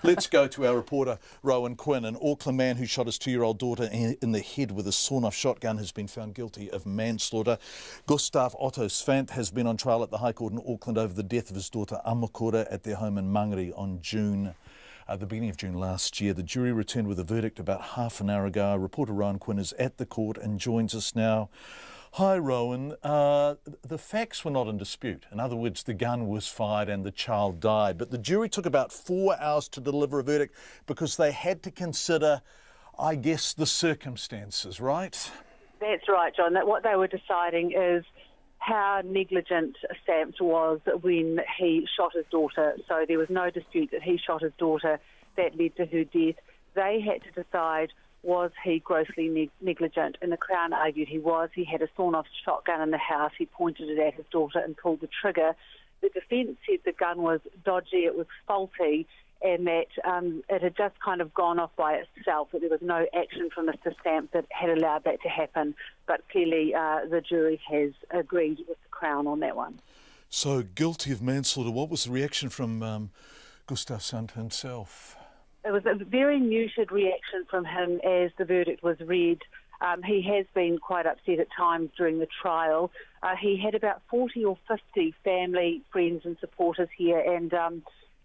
Let's go to our reporter, Rowan Quinn. An Auckland man who shot his 2-year-old daughter in the head with a sawn-off shotgun has been found guilty of manslaughter. Gustav Otto Sanft has been on trial at the High Court in Auckland over the death of his daughter Auckland at their home in Mangere on the beginning of June last year. The jury returned with a verdict about half an hour ago. Our reporter Rowan Quinn is at the court and joins us now. Hi Rowan, the facts were not in dispute. In other words, the gun was fired and the child died. But the jury took about 4 hours to deliver a verdict because they had to consider, I guess, the circumstances, right? That's right, John. What they were deciding is how negligent Sanft was when he shot his daughter. So there was no dispute that he shot his daughter. That led to her death. They had to decide, was he grossly negligent? And the Crown argued he was. He had a sawn-off shotgun in the house. He pointed it at his daughter and pulled the trigger. The defence said the gun was dodgy, it was faulty, and that it had just kind of gone off by itself, that there was no action from Mr Sanft that had allowed that to happen. But clearly the jury has agreed with the Crown on that one. So, guilty of manslaughter. What was the reaction from Gustav Sanft himself? It was a very muted reaction from him as the verdict was read. He has been quite upset at times during the trial. He had about 40 or 50 family, friends and supporters here, and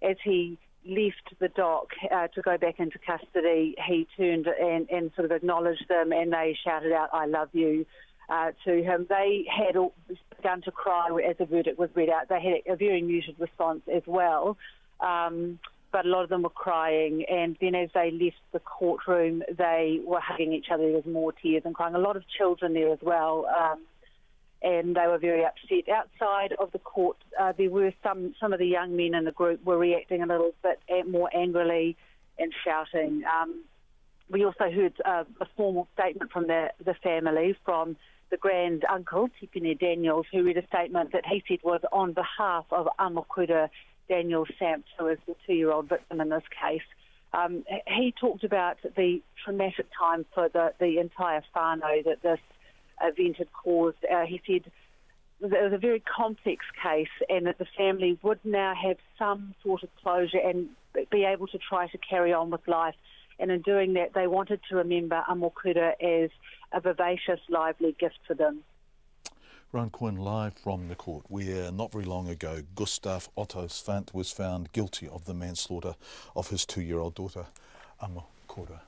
as he left the dock to go back into custody, he turned and sort of acknowledged them, and they shouted out, "I love you," to him. They had all begun to cry as the verdict was read out. They had a very muted response as well. But a lot of them were crying, and then as they left the courtroom, they were hugging each other. There was more tears and crying. A lot of children there as well, and they were very upset. Outside of the court, there were some of the young men in the group were reacting a little bit more angrily and shouting. We also heard a formal statement from the family, from the grand uncle, Tipene Daniels, who read a statement that he said was on behalf of Auckland Daniel Sanft, who is the 2-year-old victim in this case. He talked about the traumatic time for the entire whānau that this event had caused. He said it was a very complex case, and that the family would now have some sort of closure and be able to try to carry on with life. And in doing that, they wanted to remember Auckland as a vivacious, lively gift for them. Rowan Quinn live from the court, where not very long ago Gustav Otto Sanft was found guilty of the manslaughter of his 2-year-old daughter, Auckland.